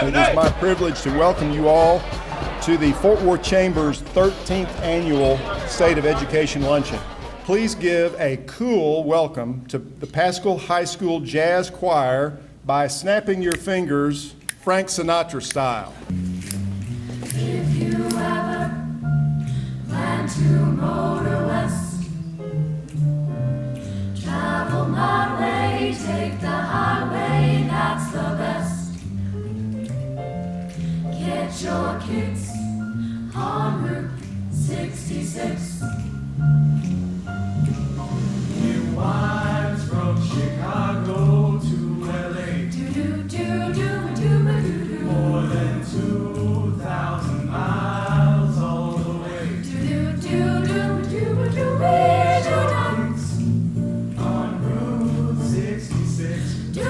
It is my privilege to welcome you all to the Fort Worth Chamber's 13th Annual State of Education Luncheon. Please give a cool welcome to the Paschal High School Jazz Choir by snapping your fingers, Frank Sinatra style. If you ever plan to motor west, travel my way, take the highway, that's the best. Get your kicks on Route 66. It winds from Chicago to LA. More than 2,000 miles all the way. On Route 66. You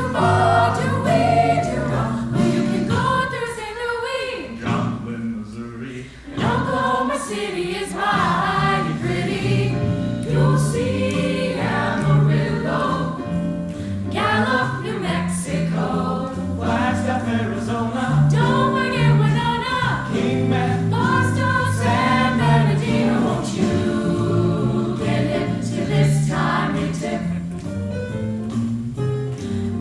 can go through St. Louis, Joplin, Missouri. and Oklahoma City is mighty pretty. You'll see Amarillo, Gallup, New Mexico, Flagstaff, Arizona. don't forget Winona, Kingman. Boston, San Bernardino. Won't you get hip to this timely tip?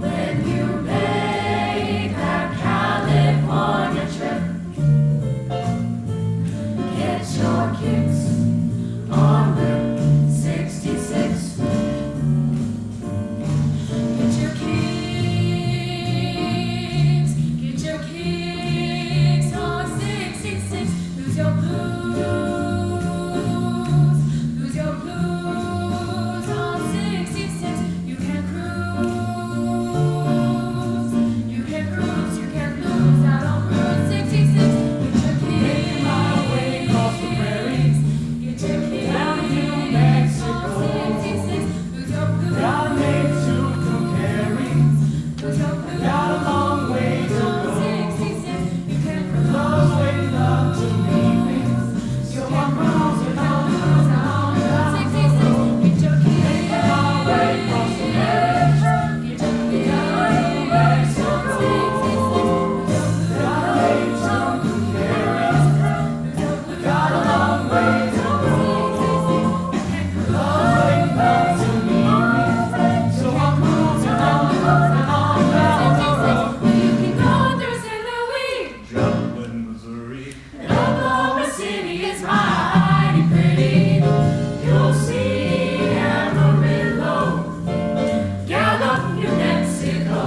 When you make that California trip, get your kicks on Route 66. Get your kicks on 66. Lose your blues on 66. You can lose out on Route 66. Get your Making my way across the prairies. Get your kicks Down to New Mexico. on 66. Lose your blues. Got a name to carry. Lose your blues. Got a long way to go. 66. You can Love's waiting up to meet me. So I'm cruising on down 66. Get your kicks. Making my way across the prairies. Get your kicks on 66. Got a name to carry. Got a long way to go. Love's waiting up to meet me. So I'm cruising on down the road. You can go through St. Louis, Joplin, Missouri. and Oklahoma City is mighty pretty. You'll see Amarillo, Gallup, New Mexico,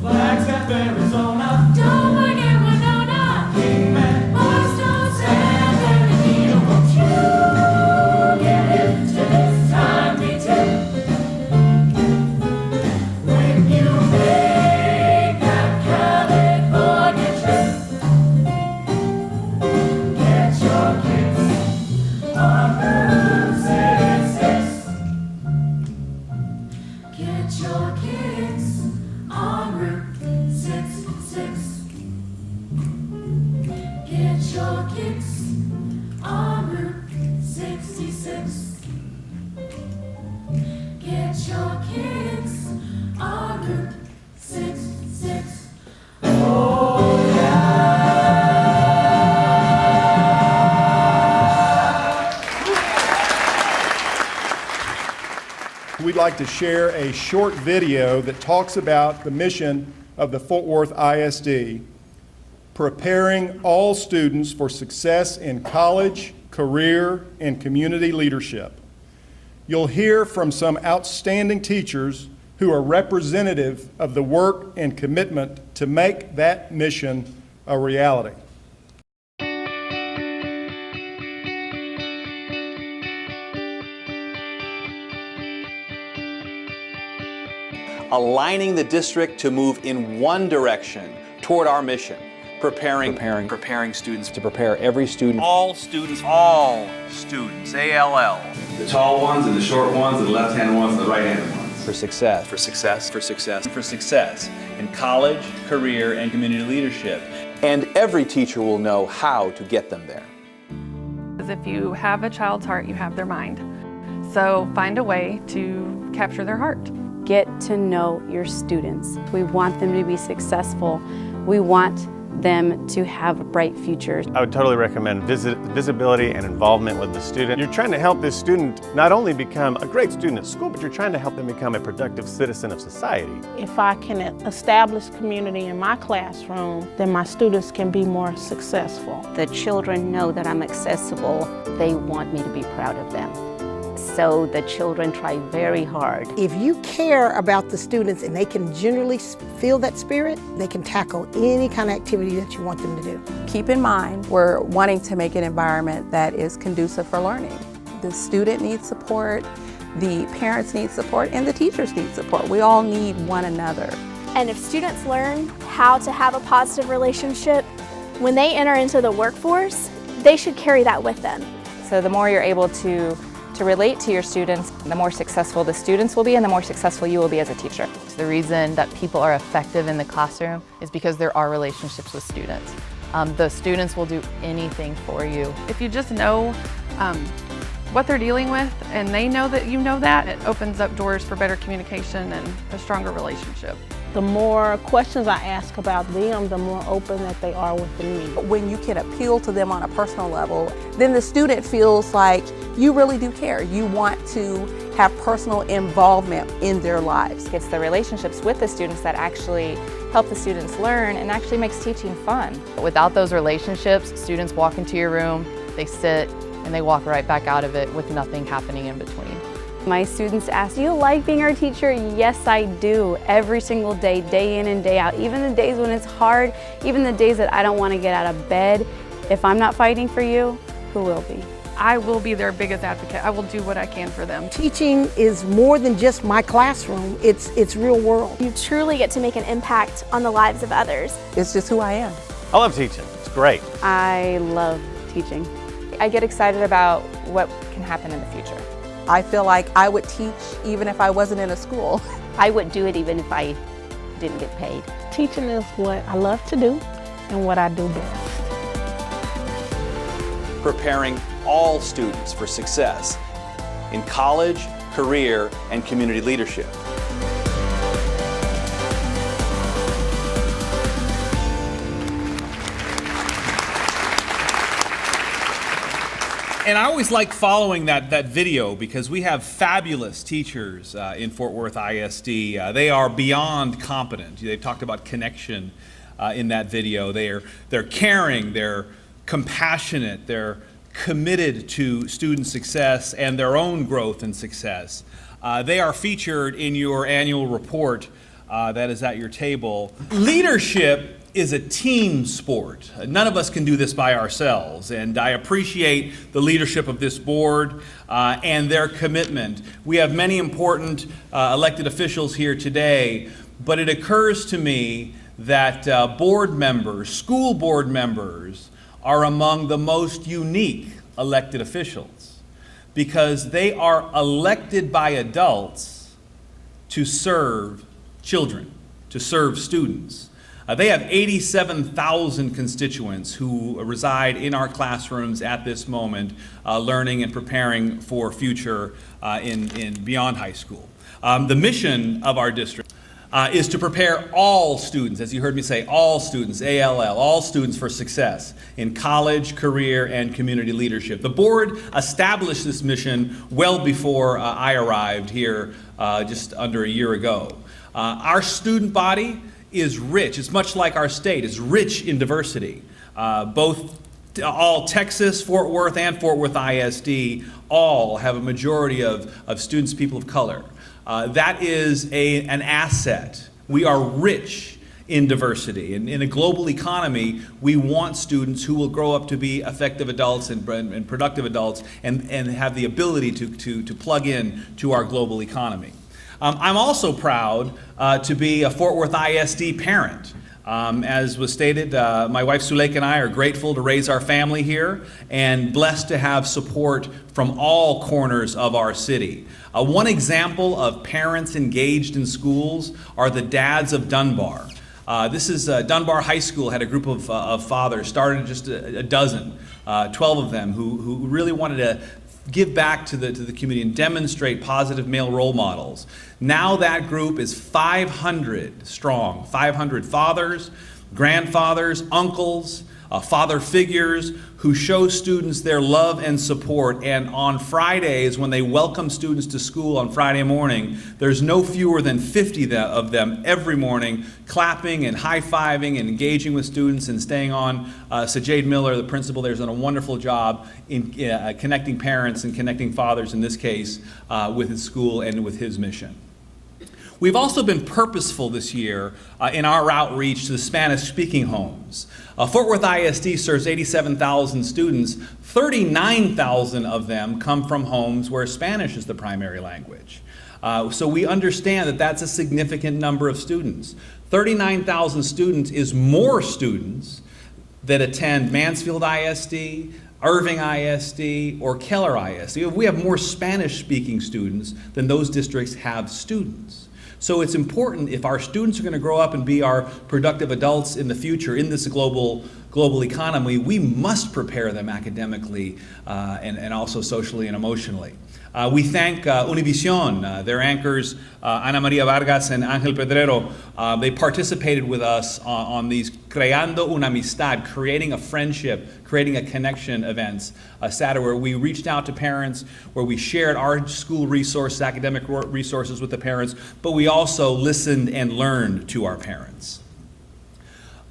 Flagstaff, Arizona. don't forget Winona, Kingman. Boston, San Bernardino. Won't you get into this timely tip? When you make that California trip, get your kicks on Route 66. Get your kicks on Route 66. Get your kicks on Route 66. Get your kicks on Route 66. We'd like to share a short video that talks about the mission of the Fort Worth ISD, preparing all students for success in college, career, and community leadership. You'll hear from some outstanding teachers who are representative of the work and commitment to make that mission a reality. Aligning the district to move in one direction toward our mission, preparing students to prepare every student. all students, ALL, The tall ones and the short ones, and the left-handed ones and the right-handed ones. For success. for success in college, career, and community leadership. And every teacher will know how to get them there. Because if you have a child's heart, you have their mind. So find a way to capture their heart. Get to know your students. We want them to be successful. We want them to have a bright future. I would totally recommend visibility and involvement with the student. You're trying to help this student not only become a great student at school, but you're trying to help them become a productive citizen of society. If I can establish community in my classroom, then my students can be more successful. The children know that I'm accessible. They want me to be proud of them. So the children try very hard. If you care about the students and they can generally feel that spirit, they can tackle any kind of activity that you want them to do. Keep in mind, we're wanting to make an environment that is conducive for learning. The student needs support, the parents need support, and the teachers need support. We all need one another. And if students learn how to have a positive relationship, when they enter into the workforce, they should carry that with them. So the more you're able to relate to your students, the more successful the students will be and the more successful you will be as a teacher. The reason that people are effective in the classroom is because there are relationships with students. The students will do anything for you. If you just know what they're dealing with and they know that you know that, it opens up doors for better communication and a stronger relationship. The more questions I ask about them, the more open that they are with me. When you can appeal to them on a personal level, then the student feels like you really do care. You want to have personal involvement in their lives. It's the relationships with the students that actually help the students learn and actually makes teaching fun. Without those relationships, students walk into your room, they sit, and they walk right back out of it with nothing happening in between. My students ask, do you like being our teacher? Yes, I do. Every single day, day in and day out. Even the days when it's hard, even the days that I don't want to get out of bed, if I'm not fighting for you, who will be? I will be their biggest advocate. I will do what I can for them. Teaching is more than just my classroom, it's real world. You truly get to make an impact on the lives of others. It's just who I am. I love teaching. It's great. I love teaching. I get excited about what can happen in the future. I feel like I would teach even if I wasn't in a school. I would do it even if I didn't get paid. Teaching is what I love to do and what I do best. Preparing all students for success in college, career, and community leadership. And I always like following that video because we have fabulous teachers in Fort Worth ISD. They are beyond competent. They talked about connection in that video. They're caring, they're compassionate, they're committed to student success and their own growth and success. They are featured in your annual report that is at your table. Leadership is a team sport. None of us can do this by ourselves, and I appreciate the leadership of this board and their commitment. We have many important elected officials here today, but it occurs to me that board members, school board members, are among the most unique elected officials because they are elected by adults to serve children, to serve students. They have 87,000 constituents who reside in our classrooms at this moment, learning and preparing for future in beyond high school. The mission of our district is to prepare all students, as you heard me say, all students, ALL, all students for success in college, career, and community leadership. The board established this mission well before I arrived here just under a year ago. Our student body is rich. It's much like our state. It's rich in diversity. All Texas, Fort Worth, and Fort Worth ISD all have a majority of students, people of color. That is an asset. We are rich in diversity. And in a global economy, we want students who will grow up to be effective adults and productive adults and have the ability to plug in to our global economy. I'm also proud to be a Fort Worth ISD parent. As was stated, my wife Suleika and I are grateful to raise our family here and blessed to have support from all corners of our city. One example of parents engaged in schools are the dads of Dunbar. This is Dunbar High School had a group of fathers, started just a dozen, 12 of them, who really wanted to give back to the community and demonstrate positive male role models. Now that group is 500 strong, 500 fathers grandfathers, uncles, father figures who show students their love and support. And on Fridays, when they welcome students to school on Friday morning, there's no fewer than 50 of them every morning clapping and high-fiving and engaging with students and staying on. Sajade Miller, the principal there, has done a wonderful job in connecting parents and connecting fathers, in this case, with his school and with his mission. We've also been purposeful this year in our outreach to the Spanish-speaking homes. Fort Worth ISD serves 87,000 students. 39,000 of them come from homes where Spanish is the primary language. So we understand that that's a significant number of students. 39,000 students is more students that attend Mansfield ISD, Irving ISD, or Keller ISD. We have more Spanish-speaking students than those districts have students. So it's important, if our students are going to grow up and be our productive adults in the future in this global economy, we must prepare them academically and also socially and emotionally. We thank Univision, their anchors, Ana Maria Vargas and Ángel Pedrero. They participated with us on these Creando una Amistad, creating a friendship, creating a connection events, Saturday, where we reached out to parents, where we shared our school resources, academic resources with the parents, but we also listened and learned to our parents.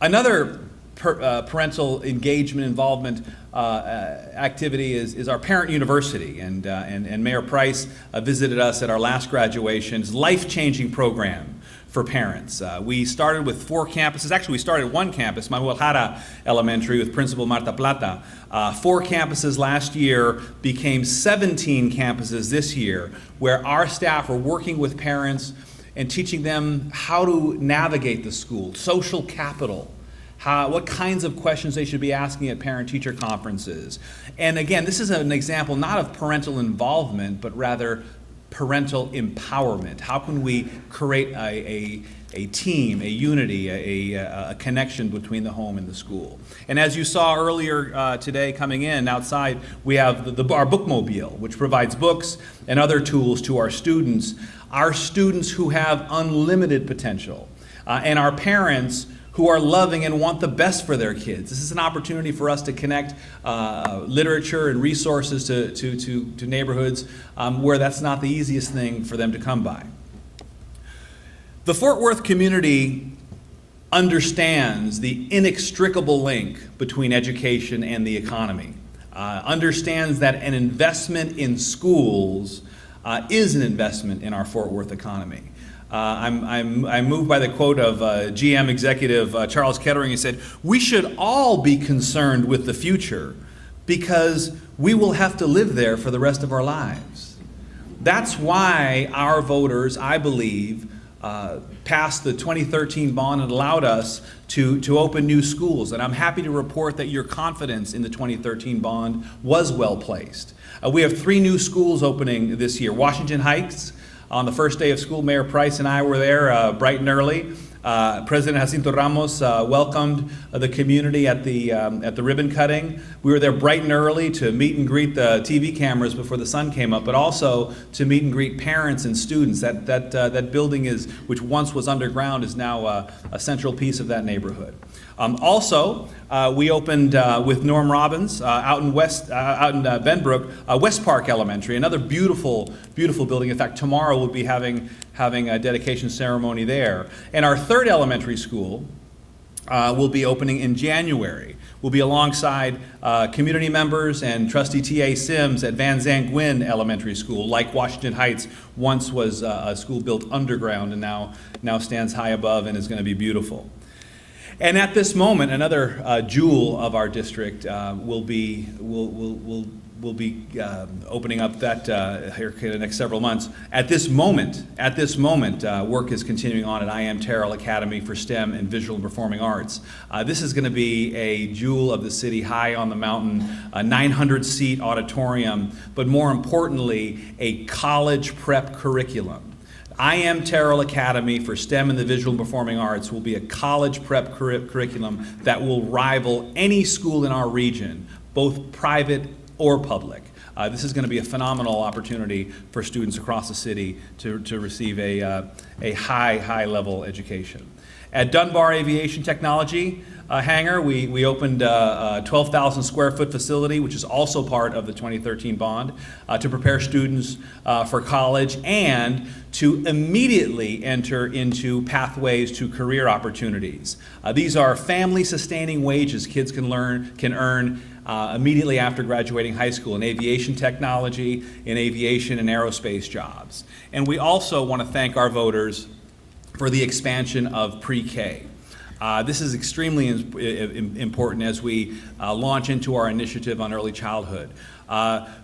Another parental engagement, involvement activity is our parent university, and Mayor Price visited us at our last graduation. It's a life-changing program for parents. We started with 4 campuses. Actually, we started 1 campus, Manuel Jara Elementary, with Principal Marta Plata. 4 campuses last year became 17 campuses this year, where our staff are working with parents and teaching them how to navigate the school, social capital, what kinds of questions they should be asking at parent-teacher conferences. And again, this is an example not of parental involvement, but rather parental empowerment. How can we create a team, a unity, a connection between the home and the school? And as you saw earlier today coming in outside, we have our bookmobile, which provides books and other tools to our students who have unlimited potential, and our parents who are loving and want the best for their kids. This is an opportunity for us to connect literature and resources to neighborhoods where that's not the easiest thing for them to come by. The Fort Worth community understands the inextricable link between education and the economy, understands that an investment in schools is an investment in our Fort Worth economy. I'm moved by the quote of GM executive Charles Kettering. He said, "We should all be concerned with the future because we will have to live there for the rest of our lives." That's why our voters, I believe, passed the 2013 bond and allowed us to open new schools. And I'm happy to report that your confidence in the 2013 bond was well placed. We have 3 new schools opening this year. Washington Heights, on the first day of school, Mayor Price and I were there bright and early. President Jacinto Ramos welcomed the community at the ribbon cutting. We were there bright and early to meet and greet the TV cameras before the sun came up, but also to meet and greet parents and students. That building which once was underground, is now a central piece of that neighborhood. Also, we opened with Norm Robbins out in Benbrook, West Park Elementary, another beautiful building. In fact, tomorrow we'll be having a dedication ceremony there. And our 3rd elementary school will be opening in January. We'll be alongside community members and trustee T.A. Sims at Van Zandt Gwynn Elementary School, like Washington Heights once was a school built underground and now stands high above and is going to be beautiful. And at this moment, another jewel of our district will be opening up that here in the next several months. At this moment, work is continuing on at Am Terrell Academy for STEM and Visual and Performing Arts. This is going to be a jewel of the city, high on the mountain, a 900-seat auditorium, but more importantly, a college prep curriculum. Am Terrell Academy for STEM and the Visual and Performing Arts will be a college prep curriculum that will rival any school in our region, both private or public. This is going to be a phenomenal opportunity for students across the city to receive a high level education. At Dunbar Aviation Technology Hangar, we opened a 12,000 square foot facility, which is also part of the 2013 bond, to prepare students for college and to immediately enter into pathways to career opportunities. These are family-sustaining wages kids can earn immediately after graduating high school in aviation technology, in aviation and aerospace jobs. And we also want to thank our voters for the expansion of PreK. This is extremely important as we launch into our initiative on early childhood.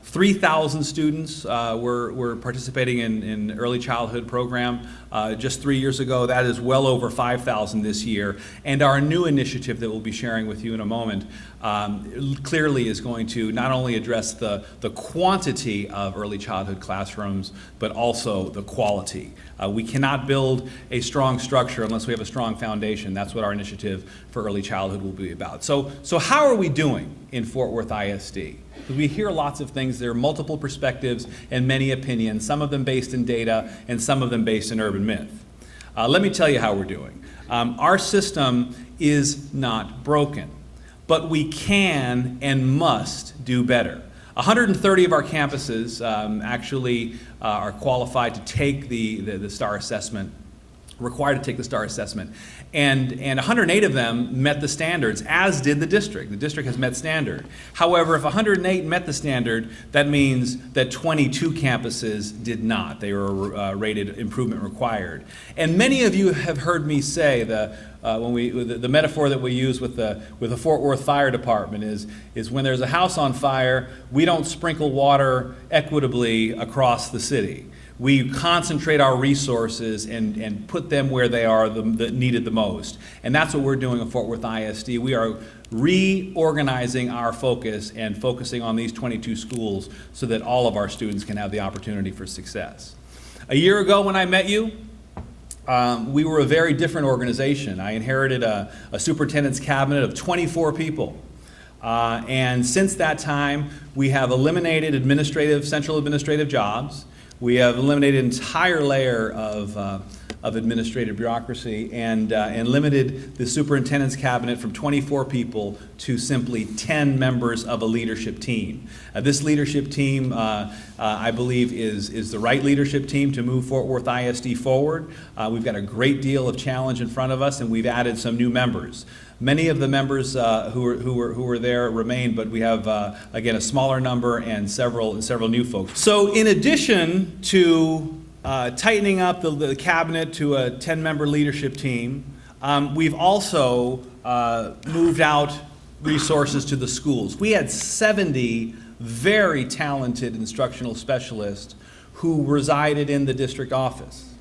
3,000 students were participating in early childhood program just 3 years ago. That is well over 5,000 this year. And our new initiative that we'll be sharing with you in a moment clearly is going to not only address the quantity of early childhood classrooms, but also the quality. We cannot build a strong structure unless we have a strong foundation. That's what our initiative for early childhood will be about. So how are we doing in Fort Worth ISD? We hear lots of things. There are multiple perspectives and many opinions, some of them based in data and some of them based in urban myth. Let me tell you how we're doing. Our system is not broken, but we can and must do better. 130 of our campuses actually are qualified to take the STAR assessment, required to take the STAR assessment. And 108 of them met the standards, as did the district. The district has met standard. However, if 108 met the standard, that means that 22 campuses did not. They were rated improvement required. And many of you have heard me say the metaphor that we use with the Fort Worth Fire Department is when there's a house on fire, we don't sprinkle water equitably across the city. We concentrate our resources and put them where they are needed the most. And that's what we're doing at Fort Worth ISD. We are reorganizing our focus and focusing on these 22 schools so that all of our students can have the opportunity for success. A year ago when I met you, we were a very different organization. I inherited a superintendent's cabinet of 24 people. And since that time, we have eliminated central administrative jobs. We have eliminated an entire layer of administrative bureaucracy and limited the superintendent's cabinet from 24 people to simply 10 members of a leadership team. This leadership team, I believe, is the right leadership team to move Fort Worth ISD forward. We've got a great deal of challenge in front of us, and we've added some new members. Many of the members who were there remain, but we have, again, a smaller number and several new folks. So in addition to tightening up the cabinet to a 10-member leadership team, we've also moved out resources to the schools. We had 70 very talented instructional specialists who resided in the district office.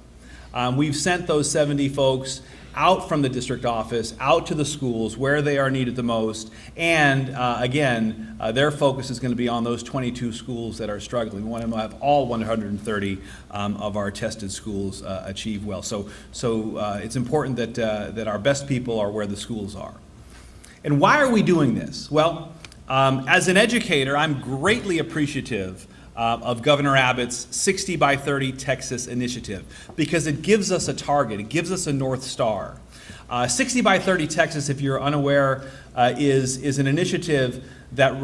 We've sent those 70 folks out from the district office, out to the schools where they are needed the most, and again, their focus is going to be on those 22 schools that are struggling. We want to have all 130 of our tested schools achieve well. So it's important that our best people are where the schools are. And why are we doing this? Well, as an educator, I'm greatly appreciative of Governor Abbott's 60 by 30 Texas initiative because it gives us a target, it gives us a North Star. 60 by 30 Texas, if you're unaware, is an initiative that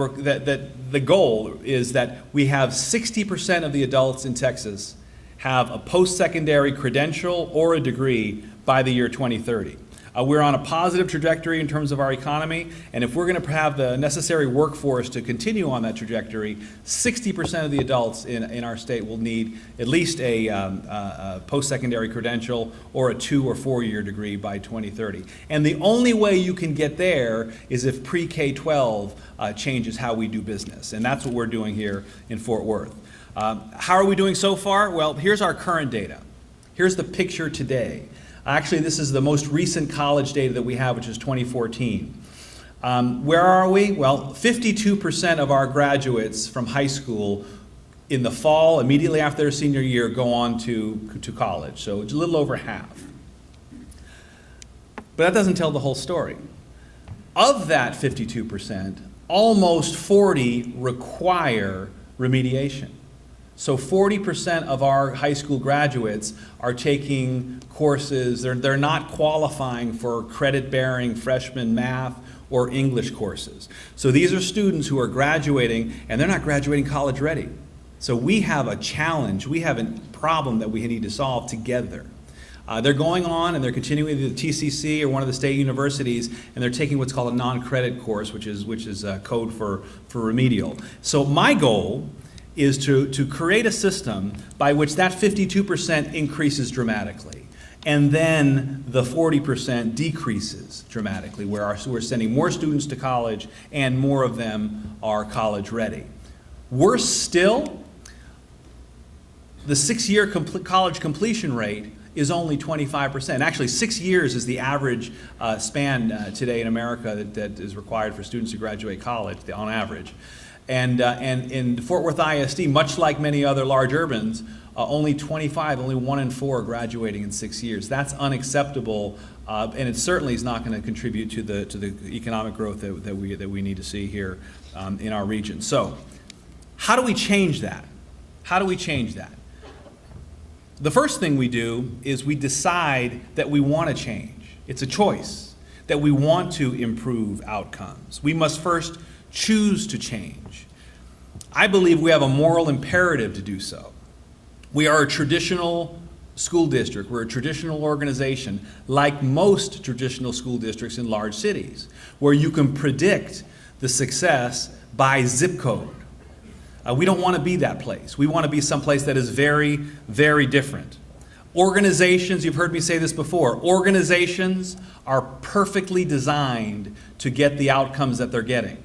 the goal is that we have 60% of the adults in Texas have a post-secondary credential or a degree by the year 2030. We're on a positive trajectory in terms of our economy, and if we're going to have the necessary workforce to continue on that trajectory, 60% of the adults in our state will need at least a post-secondary credential or a 2 or 4 year degree by 2030. And the only way you can get there is if pre-K-12 changes how we do business, and that's what we're doing here in Fort Worth. How are we doing so far? Well, here's our current data. Here's the picture today. Actually, this is the most recent college data that we have, which is 2014. Where are we? Well, 52% of our graduates from high school in the fall, immediately after their senior year, go on to college. So it's a little over half. But that doesn't tell the whole story. Of that 52%, almost 40 require remediation. So 40% of our high school graduates are taking courses, they're not qualifying for credit-bearing freshman math or English courses. So these are students who are graduating, and they're not graduating college ready. So we have a challenge, we have a problem that we need to solve together. They're going on and they're continuing to the TCC or one of the state universities, and they're taking what's called a non-credit course, which is code for remedial. So my goal is to create a system by which that 52% increases dramatically, and then the 40% decreases dramatically, where we're sending more students to college and more of them are college ready. Worse still, the 6-year college completion rate is only 25%. Actually, 6 years is the average span today in America that is required for students to graduate college, on average. And in Fort Worth ISD, much like many other large urbans, only 1 in 4 are graduating in 6 years. That's unacceptable, and it certainly is not going to contribute to the economic growth that we need to see here in our region. So, how do we change that? How do we change that? The first thing we do is we decide that we want to change. It's a choice, that we want to improve outcomes. We must first choose to change. I believe we have a moral imperative to do so. We are a traditional school district. We're a traditional organization, like most traditional school districts in large cities, where you can predict the success by zip code. We don't want to be that place. We want to be someplace that is very, very different. Organizations, you've heard me say this before, organizations are perfectly designed to get the outcomes that they're getting.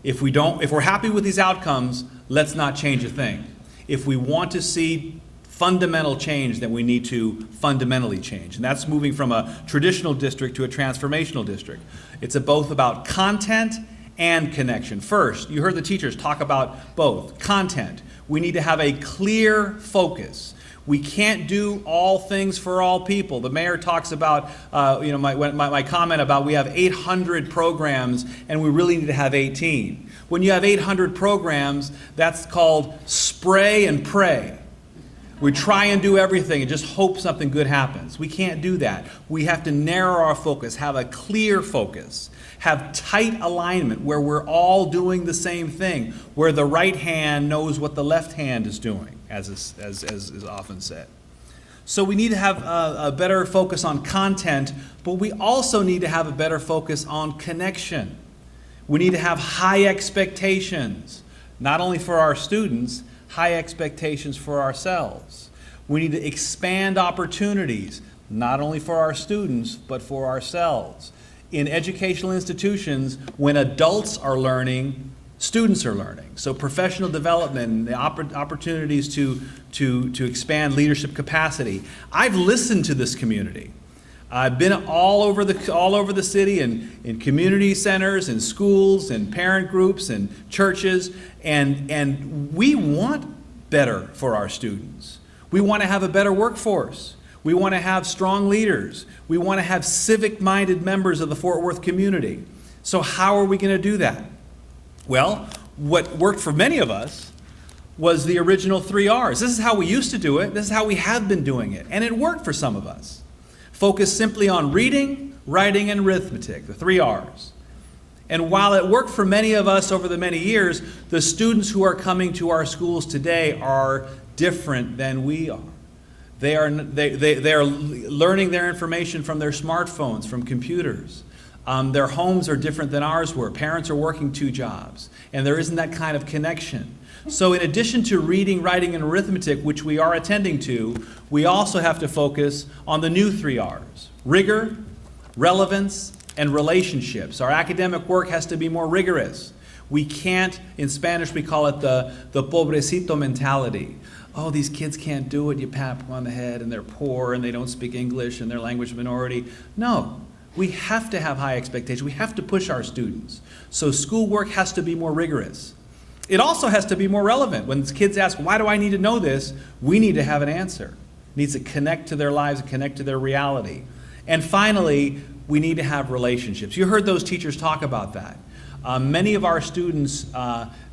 If we're happy with these outcomes, let's not change a thing. If we want to see fundamental change, then we need to fundamentally change. And that's moving from a traditional district to a transformational district. It's both about content and connection. First, you heard the teachers talk about both. Content. We need to have a clear focus. We can't do all things for all people. The mayor talks about, my comment about we have 800 programs and we really need to have 18. When you have 800 programs, that's called spray and pray. We try and do everything and just hope something good happens. We can't do that. We have to narrow our focus, have a clear focus, have tight alignment where we're all doing the same thing, where the right hand knows what the left hand is doing, as is often said. So we need to have a better focus on content, but we also need to have a better focus on connection. We need to have high expectations, not only for our students, high expectations for ourselves. We need to expand opportunities, not only for our students, but for ourselves. In educational institutions, when adults are learning, students are learning. So professional development, the opportunities to expand leadership capacity. I've listened to this community. I've been all over the city in community centers and schools and parent groups and churches, and we want better for our students. We want to have a better workforce. We want to have strong leaders. We want to have civic-minded members of the Fort Worth community. So how are we going to do that? Well, what worked for many of us was the original 3 R's. This is how we used to do it. This is how we have been doing it. And it worked for some of us. Focus simply on reading, writing, and arithmetic, the 3 R's. And while it worked for many of us over the many years, the students who are coming to our schools today are different than we are. They are learning their information from their smartphones, from computers. Their homes are different than ours were. Parents are working 2 jobs, and there isn't that kind of connection. So in addition to reading, writing, and arithmetic, which we are attending to, we also have to focus on the new 3 R's: rigor, relevance, and relationships. Our academic work has to be more rigorous. We can't, in Spanish we call it the pobrecito mentality. Oh, these kids can't do it, you pat them on the head, and they're poor, and they don't speak English, and they're language minority. No, we have to have high expectations. We have to push our students. So schoolwork has to be more rigorous. It also has to be more relevant. When kids ask, why do I need to know this? We need to have an answer. It needs to connect to their lives and connect to their reality. And finally, we need to have relationships. You heard those teachers talk about that. Many of our students,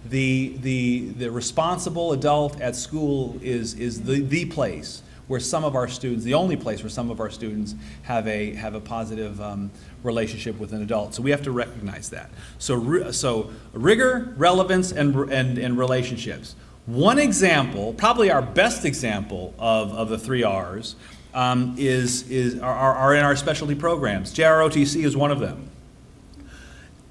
the responsible adult at school is the place where some of our students, the only place where some of our students have a positive relationship with an adult. So we have to recognize that. So rigor, relevance, and relationships. One example, probably our best example of the 3 R's, are in our specialty programs. JROTC is one of them.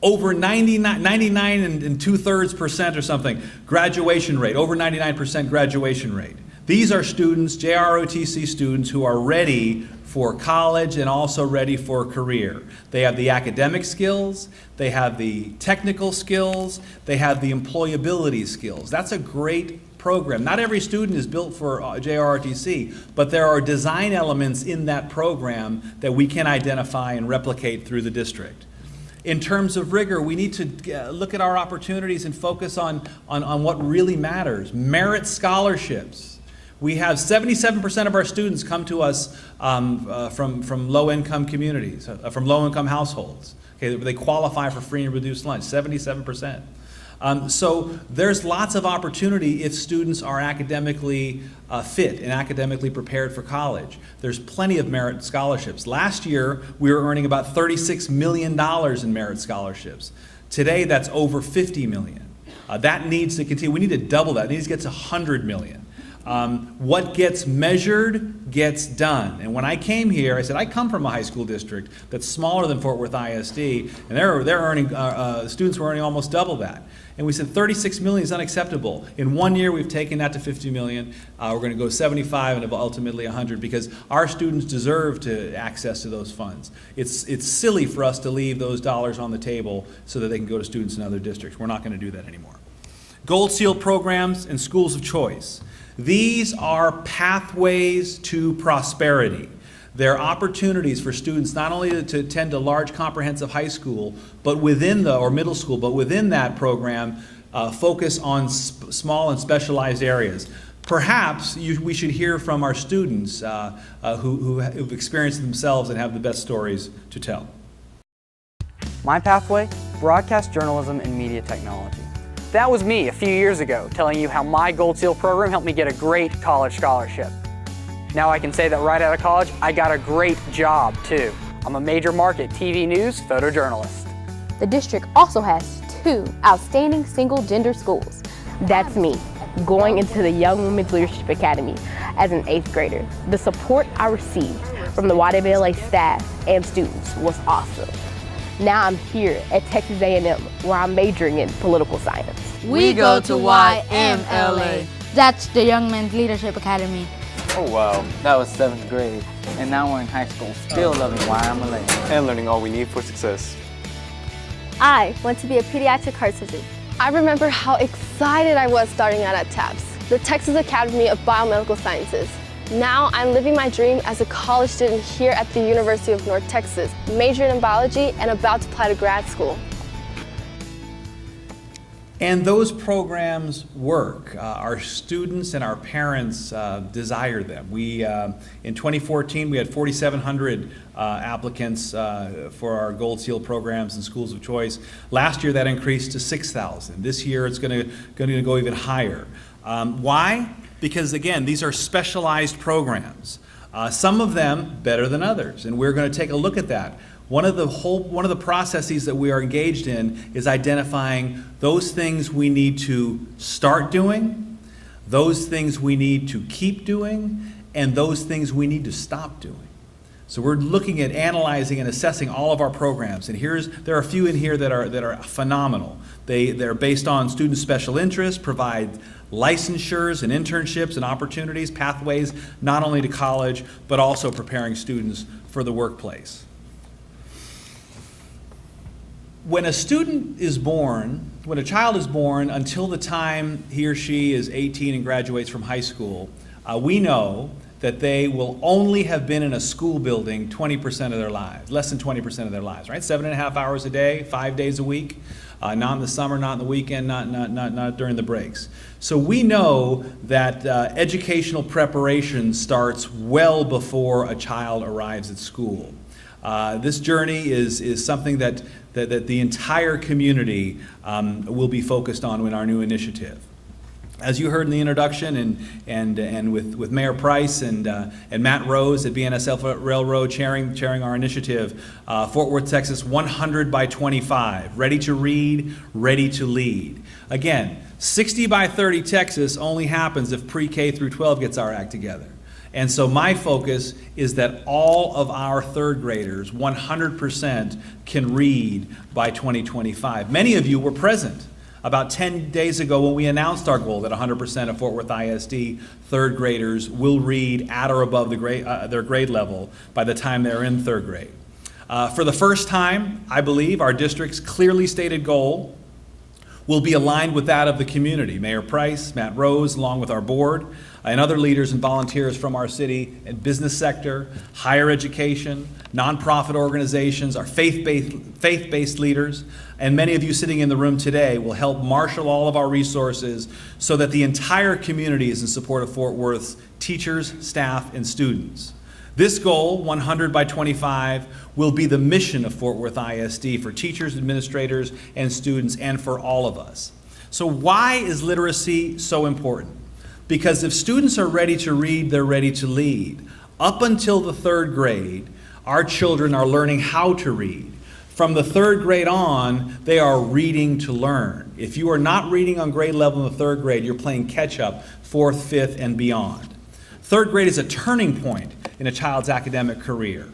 Over 99 and 2/3% or something graduation rate, over 99% graduation rate. These are students, JROTC students, who are ready for college and also ready for a career. They have the academic skills, they have the technical skills, they have the employability skills. That's a great program. Not every student is built for JROTC, but there are design elements in that program that we can identify and replicate through the district. In terms of rigor, we need to look at our opportunities and focus on what really matters. Merit scholarships. We have 77% of our students come to us from low-income communities, from low-income households. Okay, they qualify for free and reduced lunch, 77%. So there's lots of opportunity if students are academically fit and academically prepared for college. There's plenty of merit scholarships. Last year, we were earning about $36 million in merit scholarships. Today, that's over $50 million. That needs to continue. We need to double that. It needs to get to $100 million. What gets measured gets done. And when I came here, I said, I come from a high school district that's smaller than Fort Worth ISD, and they're earning, students were earning almost double that. And we said 36 million is unacceptable. In 1 year, we've taken that to 50 million. We're going to go 75 and ultimately 100 because our students deserve to access to those funds. It's silly for us to leave those dollars on the table so that they can go to students in other districts. We're not going to do that anymore. Gold Seal programs and schools of choice. These are pathways to prosperity. They're opportunities for students not only to attend a large comprehensive high school, but within or middle school, but within that program, focus on small and specialized areas. Perhaps we should hear from our students who've experienced it themselves and have the best stories to tell. My pathway, broadcast journalism and media technology. That was me a few years ago, telling you how my Gold Seal program helped me get a great college scholarship. Now I can say that right out of college, I got a great job too. I'm a major market TV news photojournalist. The district also has 2 outstanding single-gender schools. That's me, going into the Young Women's Leadership Academy as an 8th grader. The support I received from the YWLA staff and students was awesome. Now I'm here at Texas A&M, where I'm majoring in political science. We go to YMLA. That's the Young Men's Leadership Academy. Oh wow, that was 7th grade. And now we're in high school, still loving YMLA. And learning all we need for success. I want to be a pediatric heart surgeon. I remember how excited I was starting out at TAPS, the Texas Academy of Biomedical Sciences. Now I'm living my dream as a college student here at the University of North Texas, majored in biology and about to apply to grad school. And those programs work. Our students and our parents desire them. In 2014, we had 4,700 applicants for our Gold Seal programs and schools of choice. Last year, that increased to 6,000. This year, it's going to go even higher. Why? Because again, these are specialized programs. Some of them better than others, and we're going to take a look at that. One of the processes that we are engaged in is identifying those things we need to start doing, those things we need to keep doing, and those things we need to stop doing. So we're looking at analyzing and assessing all of our programs, and there are a few in here that are phenomenal. They're based on student special interest, provide licensures and internships and opportunities, pathways not only to college, but also preparing students for the workplace. When a student is born, when a child is born, until the time he or she is 18 and graduates from high school, we know that they will only have been in a school building 20% of their lives, less than 20% of their lives, right? 7.5 hours a day, 5 days a week, not in the summer, not in the weekend, not during the breaks. So we know that educational preparation starts well before a child arrives at school. This journey is something that the entire community will be focused on in our new initiative. As you heard in the introduction, and with Mayor Price and Matt Rose at BNSF Railroad chairing our initiative, Fort Worth, Texas, 100 by 25, ready to read, ready to lead. Again, 60 by 30 Texas only happens if pre-K through 12 gets our act together. And so my focus is that all of our third graders, 100%, can read by 2025. Many of you were present about 10 days ago when we announced our goal that 100% of Fort Worth ISD third graders will read at or above their grade level by the time they're in third grade. For the first time, I believe, our district's clearly stated goal will be aligned with that of the community. Mayor Price, Matt Rose, along with our board, and other leaders and volunteers from our city and business sector, higher education, nonprofit organizations, our faith-based leaders, and many of you sitting in the room today will help marshal all of our resources so that the entire community is in support of Fort Worth's teachers, staff, and students. This goal, 100 by 25, will be the mission of Fort Worth ISD for teachers, administrators, and students, and for all of us. So why is literacy so important? Because if students are ready to read, they're ready to lead. Up until the third grade, our children are learning how to read. From the third grade on, they are reading to learn. If you are not reading on grade level in the third grade, you're playing catch up, fourth, fifth, and beyond. Third grade is a turning point in a child's academic career.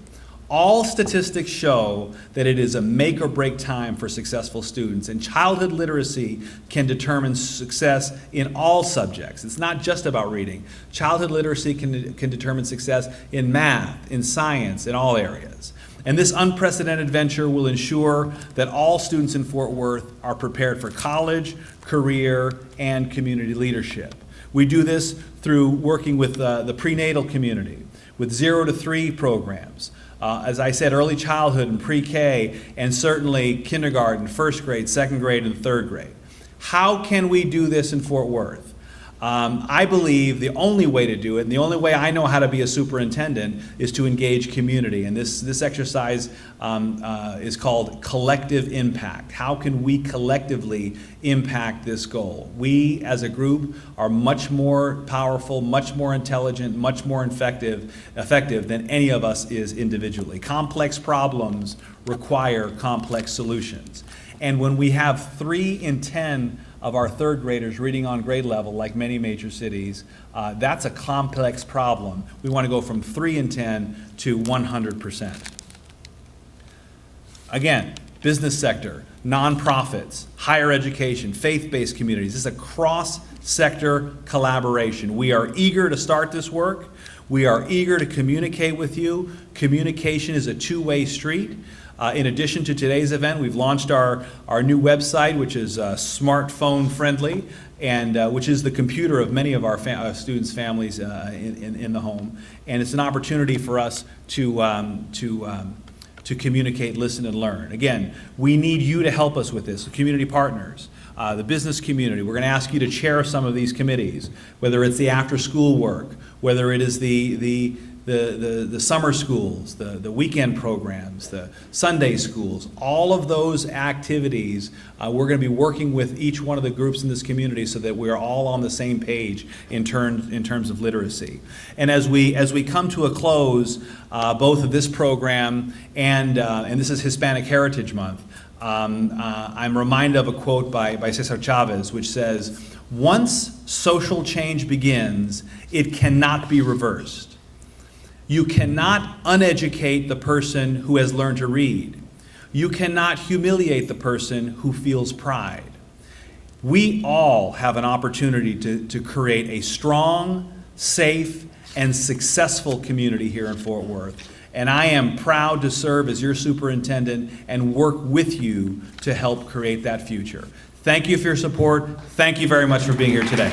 All statistics show that it is a make or break time for successful students, and childhood literacy can determine success in all subjects. It's not just about reading. Childhood literacy can determine success in math, in science, in all areas. And this unprecedented venture will ensure that all students in Fort Worth are prepared for college, career, and community leadership. We do this through working with the prenatal community, with 0 to 3 programs. As I said, early childhood and pre-K, and certainly kindergarten, first grade, second grade, and third grade. How can we do this in Fort Worth? I believe the only way to do it, and the only way I know how to be a superintendent, is to engage community. And this exercise is called collective impact. How can we collectively impact this goal? We, as a group, are much more powerful, much more intelligent, much more effective than any of us is individually. Complex problems require complex solutions. And when we have 3 in 10 of our third graders reading on grade level, like many major cities, that's a complex problem. We want to go from 3 in 10 to 100%. Again, business sector, nonprofits, higher education, faith-based communities. This is a cross-sector collaboration. We are eager to start this work. We are eager to communicate with you. Communication is a two-way street. In addition to today's event, we've launched our new website, which is smartphone friendly, and which is the computer of many of our students' families in the home. And it's an opportunity for us to communicate, listen, and learn. Again, we need you to help us with this, the community partners, the business community. We're going to ask you to chair some of these committees, whether it's the after-school work, whether it is the summer schools, the weekend programs, the Sunday schools, all of those activities, we're going to be working with each one of the groups in this community so that we're all on the same page in terms of literacy. And as we come to a close, both of this program and this is Hispanic Heritage Month, I'm reminded of a quote by Cesar Chavez, which says, "Once social change begins, it cannot be reversed. You cannot uneducate the person who has learned to read. You cannot humiliate the person who feels pride." We all have an opportunity to create a strong, safe, and successful community here in Fort Worth. And I am proud to serve as your superintendent and work with you to help create that future. Thank you for your support. Thank you very much for being here today.